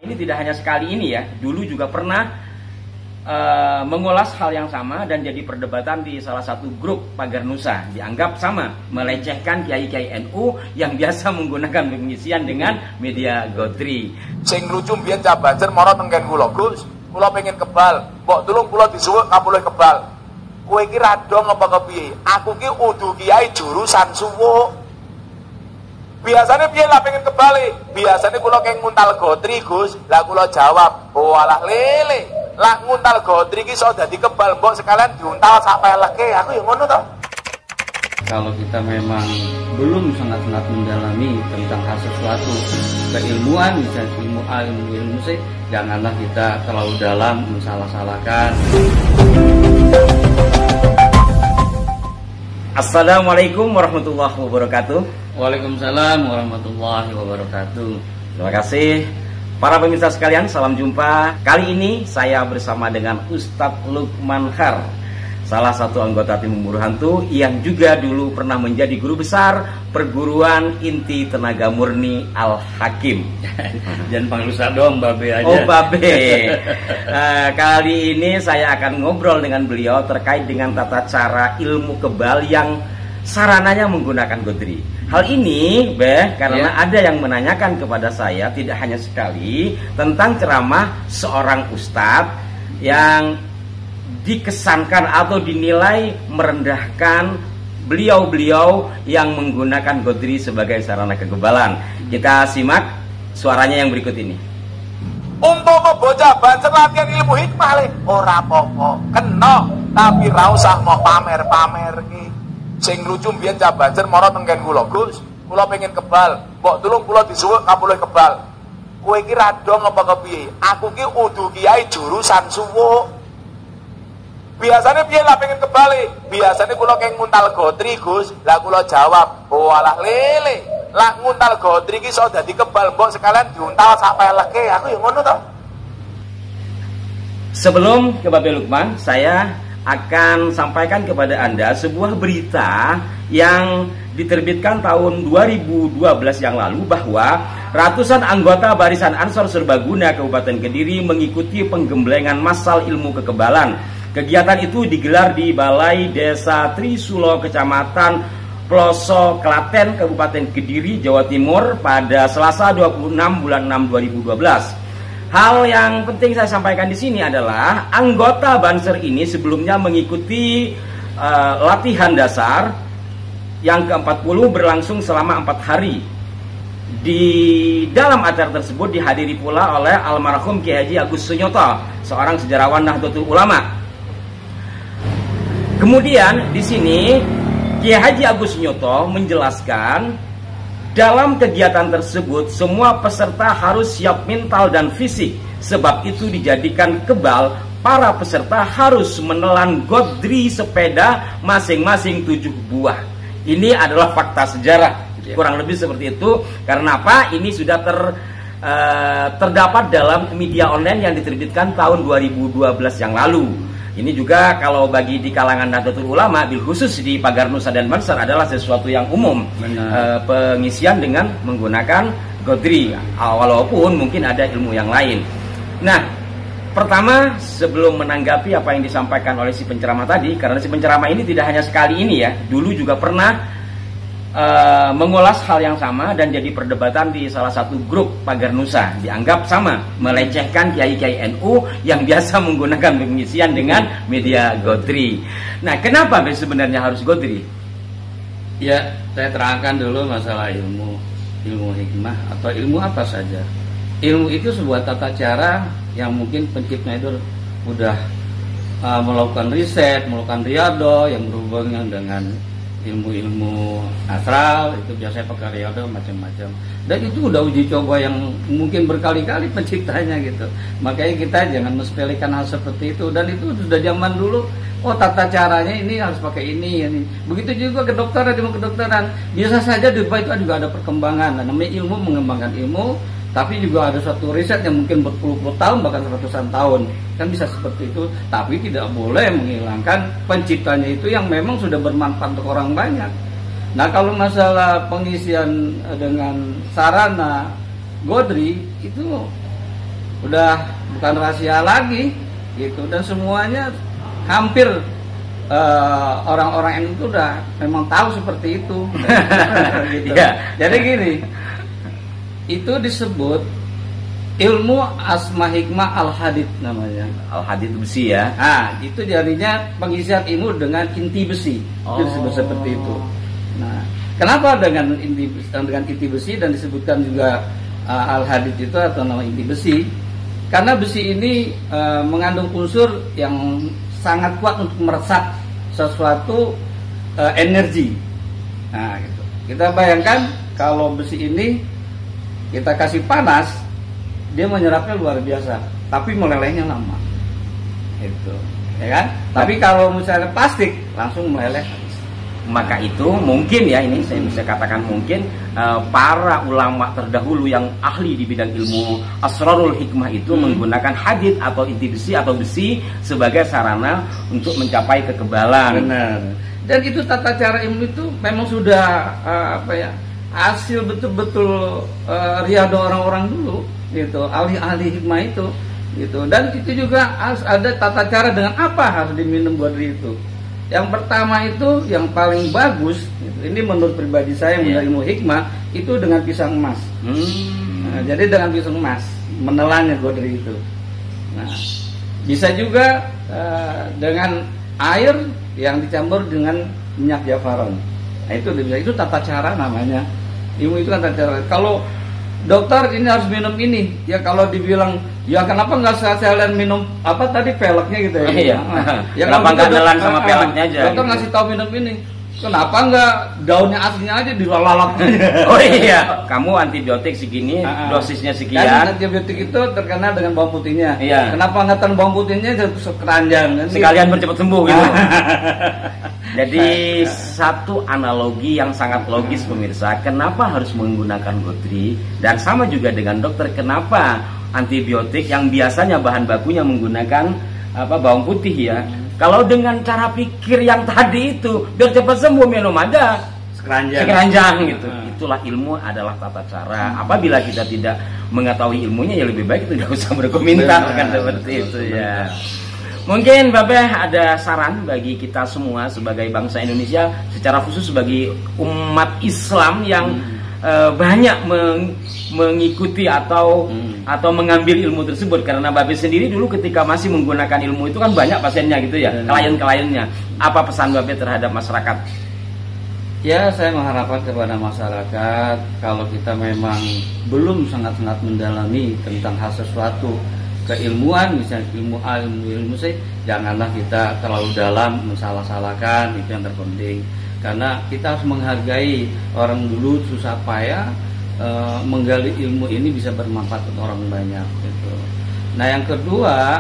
Ini tidak hanya sekali ini ya, dulu juga pernah mengulas hal yang sama dan jadi perdebatan di salah satu grup Pagar Nusa. Dianggap sama, melecehkan kiai-kiai NU yang biasa menggunakan pengisian dengan media Godri. Sing lucu mbiyen Cah Banjar mara tenggen kula, Gus. Kula pengen kebal, mbok tulung kula disuwuk kapulih kebal. Kowe iki radong apa kepiye? Aku ki udu kiai jurusan suwuk. Biasanya piye lah pengen kebal? Biasanya kula keng nguntal Godri, Gus. Lah kula jawab, "Oh alah lele. Lah nguntal Godri ki iso dadi kebal, mbok sekalian diuntal sak peleke." Aku ya ngono to. Kalau kita memang belum sangat-sangat mendalami tentang hal sesuatu keilmuan, misalnya ilmu A, ilmu C, janganlah kita terlalu dalam mensalah-salahkan. Assalamualaikum warahmatullahi wabarakatuh. Waalaikumsalam warahmatullahi wabarakatuh. Terima kasih para pemirsa sekalian, salam jumpa. Kali ini saya bersama dengan Ustadz Lukman Har, salah satu anggota tim Memburu Hantu yang juga dulu pernah menjadi guru besar perguruan inti tenaga murni Al-Hakim. Jangan panggil Ustadz dong, Babe aja. Oh Babe. Kali ini saya akan ngobrol dengan beliau terkait dengan tata cara ilmu kebal yang sarananya menggunakan Godri. Hal ini, karena ada yang menanyakan kepada saya tidak hanya sekali tentang ceramah seorang ustadz yang dikesankan atau dinilai merendahkan beliau-beliau yang menggunakan Godri sebagai sarana kekebalan. Kita simak suaranya yang berikut ini. Umpama bocah Banjar latihan ilmu hikmah le, ora apa-apa, kena, tapi ra usah mau pamer-pamer ki. Sing lucu mbiyen Cah Banjar mara tenggen kula, Gus. Kula pengen kebal, mbok tulung kula disuwuk kapulih kebal. Kowe iki radong apa kepiye? Aku ki udu kiai jurusan suwuk. Biasanya piye lah pengen kebal? Biasanya kula keng nguntal Godri, Gus. Lah kula jawab, "Oh alah lele. Lah nguntal Godri ki iso dadi kebal, mbok sekalian diuntal sak peleke." Aku ya ngono to. Sebelum ke Babe Lukman, saya akan sampaikan kepada Anda sebuah berita yang diterbitkan tahun 2012 yang lalu bahwa ratusan anggota Barisan Ansor Serbaguna Kabupaten Kediri mengikuti penggemblengan massal ilmu kekebalan. Kegiatan itu digelar di Balai Desa Trisulo, Kecamatan Ploso, Klaten, Kabupaten Kediri, Jawa Timur pada Selasa 26 bulan 6 2012. Hal yang penting saya sampaikan di sini adalah anggota Banser ini sebelumnya mengikuti latihan dasar yang ke-40 berlangsung selama 4 hari. Di dalam acara tersebut dihadiri pula oleh almarhum Kiai Haji Agus Sunyoto, seorang sejarawan Nahdlatul Ulama. Kemudian di sini Kiai Haji Agus Sunyoto menjelaskan dalam kegiatan tersebut semua peserta harus siap mental dan fisik. Sebab itu dijadikan kebal, para peserta harus menelan Godri sepeda masing-masing 7 buah. Ini adalah fakta sejarah, kurang lebih seperti itu. Karena apa? Ini sudah terdapat dalam media online yang diterbitkan tahun 2012 yang lalu. Ini juga kalau bagi di kalangan Nahdlatul Ulama, bil khusus di Pagar Nusa dan Banser adalah sesuatu yang umum. Pengisian dengan menggunakan Godri, walaupun mungkin ada ilmu yang lain. Nah, pertama sebelum menanggapi apa yang disampaikan oleh si penceramah tadi, karena si penceramah ini tidak hanya sekali ini ya, dulu juga pernah mengulas hal yang sama dan jadi perdebatan di salah satu grup Pagar Nusa. Dianggap sama, melecehkan kiai-kiai NU yang biasa menggunakan pengisian dengan media Godri. Nah, kenapa sebenarnya harus Godri? Ya, saya terangkan dulu masalah ilmu hikmah atau ilmu apa saja. Ilmu itu sebuah tata cara yang mungkin penciptanya itu udah melakukan riset, melakukan riado yang berhubungan dengan ilmu-ilmu astral, itu biasanya pakai riado macam-macam. Dan itu udah uji coba yang mungkin berkali-kali penciptanya gitu. Makanya kita jangan mensepelekan hal seperti itu. Dan itu sudah zaman dulu. Oh, tata caranya ini harus pakai ini. Begitu juga kedokteran, ilmu kedokteran. Biasa saja di bawah itu juga ada perkembangan. Nah, namanya ilmu mengembangkan ilmu. Tapi juga ada suatu riset yang mungkin berpuluh-puluh tahun, bahkan ratusan tahun. Kan bisa seperti itu. Tapi tidak boleh menghilangkan penciptanya itu yang memang sudah bermanfaat untuk orang banyak. Nah, kalau masalah pengisian dengan sarana Godri itu udah bukan rahasia lagi gitu, dan semuanya hampir orang-orang yang itu udah memang tahu seperti itu. Gitu. Yeah. Jadi gini, itu disebut ilmu asma hikmah al-hadid namanya. Al-hadid besi ya. Nah, itu jadinya pengisian ilmu dengan inti besi. Itu disebut seperti itu. Nah, kenapa dengan inti besi dan disebutkan juga al-hadid itu atau nama inti besi? Karena besi ini mengandung unsur yang sangat kuat untuk meresap sesuatu energi. Nah, gitu. Kita bayangkan kalau besi ini kita kasih panas, dia menyerapnya luar biasa, tapi melelehnya lama. Itu, ya kan? Tapi kalau misalnya plastik langsung meleleh. Maka itu mungkin ya, ini saya bisa katakan mungkin para ulama terdahulu yang ahli di bidang ilmu asrarul hikmah itu menggunakan hadid atau inti besi atau besi sebagai sarana untuk mencapai kekebalan. Benar. Dan itu tata cara ilmu itu memang sudah hasil betul-betul riado orang-orang dulu gitu, ahli-ahli hikmah itu gitu. Dan itu juga harus ada tata cara dengan apa harus diminum godri itu. Yang pertama itu yang paling bagus gitu. Ini menurut pribadi saya mengenai ilmu hikmah itu dengan pisang emas. Nah, jadi dengan pisang emas menelannya godri itu. Nah, bisa juga dengan air yang dicampur dengan minyak jafaron. Nah, itu tata cara namanya. Ilmu itu kan tata cara. Kalau dokter ini harus minum ini, ya kalau dibilang ya kenapa nggak sekalian minum apa tadi peleknya gitu ya? Iya. Ya kenapa nggak nelan sama peleknya aja? Dokter gitu. ngasih tahu minum ini. Kenapa nggak daunnya aslinya aja dilalap? Oh iya, kamu antibiotik segini, dosisnya sekian. Dan antibiotik itu terkenal dengan bawang putihnya. Iya. Kenapa nggak tan bawang putihnya keranjang? Sekalian bercepat sembuh gitu. Jadi satu analogi yang sangat logis pemirsa, kenapa harus menggunakan godri, dan sama juga dengan dokter, kenapa antibiotik yang biasanya bahan bakunya menggunakan bawang putih ya. Kalau dengan cara pikir yang tadi itu biar cepat sembuh minum aja sekeranjang gitu. Itulah ilmu adalah tata cara. Apabila kita tidak mengetahui ilmunya ya lebih baik tidak usah berkomentar kan seperti itu ya. Mungkin Bapak ada saran bagi kita semua sebagai bangsa Indonesia, secara khusus sebagai umat Islam yang banyak mengikuti atau mengambil ilmu tersebut, karena Babe sendiri dulu ketika masih menggunakan ilmu itu kan banyak pasiennya gitu ya, klien-kliennya. Apa pesan Babe terhadap masyarakat? Ya, saya mengharapkan kepada masyarakat, kalau kita memang belum sangat-sangat mendalami tentang hal sesuatu keilmuan, misalnya ilmu A, ilmu C, janganlah kita terlalu dalam mensalah-salahkan, itu yang terpenting. Karena kita harus menghargai orang dulu susah payah menggali ilmu ini bisa bermanfaat untuk orang banyak gitu. Nah, yang kedua,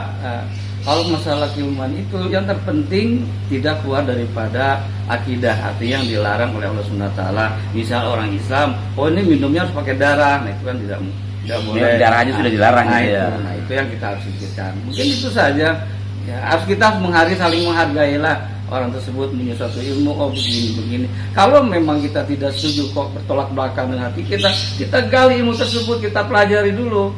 kalau masalah keilmuan itu yang terpenting tidak keluar daripada akidah, artinya yang dilarang oleh Allah Subhanahu wa taala. Misal orang Islam, oh ini minumnya harus pakai darah. Nah, itu kan tidak boleh. Darahnya sudah dilarang gitu ya. Nah, itu yang kita harus pikirkan. Mungkin itu saja. Ya, kita harus saling menghargailah orang tersebut punya suatu ilmu, oh begini. Kalau memang kita tidak setuju kok bertolak belakang dengan hati kita gali ilmu tersebut, kita pelajari dulu,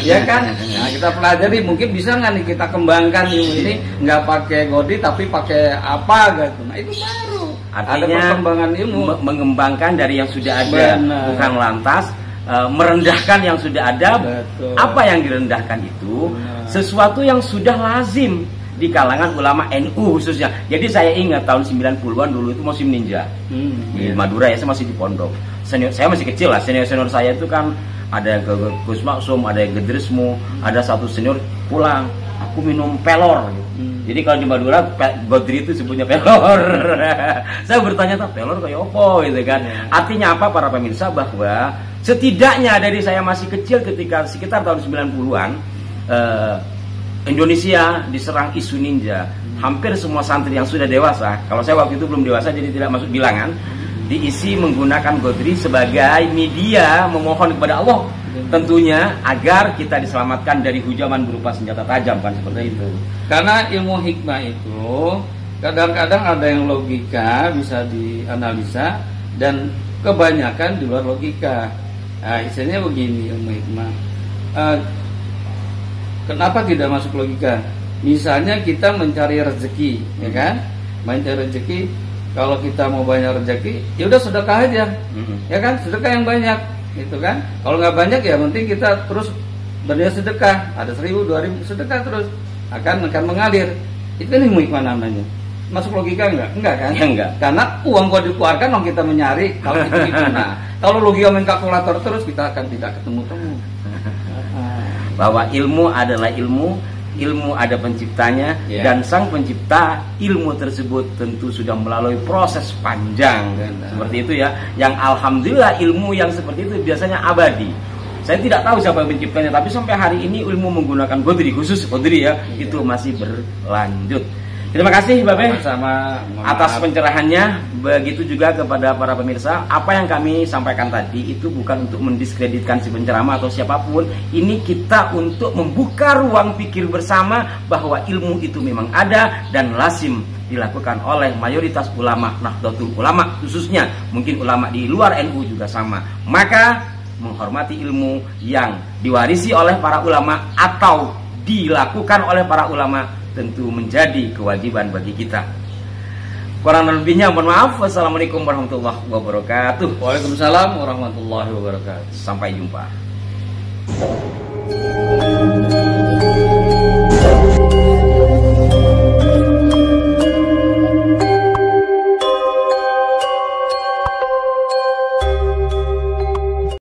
ya kan? Nah, kita pelajari, mungkin bisa nggak nih kita kembangkan ilmu ini, nggak pakai godri tapi pakai apa gitu. Nah, itu baru. Artinya ada perkembangan ilmu, mengembangkan dari yang sudah ada. Benar. Bukan lantas merendahkan yang sudah ada. Betul. Apa yang direndahkan itu sesuatu yang sudah lazim di kalangan ulama NU khususnya. Jadi saya ingat tahun 90-an dulu itu musim ninja di Madura ya, saya masih di pondok. Saya masih kecil lah, senior saya itu kan ada yang ke Gus Maksum, ada yang ke Dresmu, ada satu senior pulang, aku minum pelor gitu. Jadi kalau di Madura godri itu sebutnya pelor. Saya bertanya, pelor kayak apa gitu kan. Artinya apa para pemirsa, bahwa setidaknya dari saya masih kecil ketika sekitar tahun 90-an Indonesia diserang isu ninja. Hampir semua santri yang sudah dewasa, kalau saya waktu itu belum dewasa jadi tidak masuk bilangan, diisi menggunakan godri sebagai media memohon kepada Allah tentunya agar kita diselamatkan dari hujaman berupa senjata tajam, kan seperti itu. Karena ilmu hikmah itu kadang-kadang ada yang logika bisa dianalisa dan kebanyakan di luar logika. Nah, istilahnya begini ilmu hikmah. Kenapa tidak masuk logika? Misalnya kita mencari rezeki, ya kan? Mencari rezeki, kalau kita mau banyak rezeki, ya udah sedekah aja, ya kan? Sedekah yang banyak, gitu kan? Kalau nggak banyak ya penting kita terus berniat sedekah, ada 1000, 2000 sedekah terus akan mengalir. Itu kan ilmu hikmah namanya. Masuk logika enggak? Enggak kan? Ya, enggak. Karena uang kalau dikeluarkan dong kita mencari, kalau itu nah, kalau logika main kalkulator terus kita akan tidak ketemu-temu. Bahwa ilmu adalah ilmu ada penciptanya, dan sang pencipta ilmu tersebut tentu sudah melalui proses panjang. Seperti itu ya. Yang alhamdulillah ilmu yang seperti itu biasanya abadi. Saya tidak tahu siapa yang menciptanya, tapi sampai hari ini ilmu menggunakan Qadri, khusus Qadri ya, itu masih berlanjut. Terima kasih Bapak sama atas pencerahannya. Begitu juga kepada para pemirsa, apa yang kami sampaikan tadi itu bukan untuk mendiskreditkan si penceramah atau siapapun. Ini kita untuk membuka ruang pikir bersama bahwa ilmu itu memang ada dan lazim dilakukan oleh mayoritas ulama Nahdlatul Ulama, khususnya mungkin ulama di luar NU juga sama. Maka menghormati ilmu yang diwarisi oleh para ulama atau dilakukan oleh para ulama tentu menjadi kewajiban bagi kita. Kurang lebihnya mohon maaf. Wassalamualaikum warahmatullahi wabarakatuh. Waalaikumsalam warahmatullahi wabarakatuh. Sampai jumpa.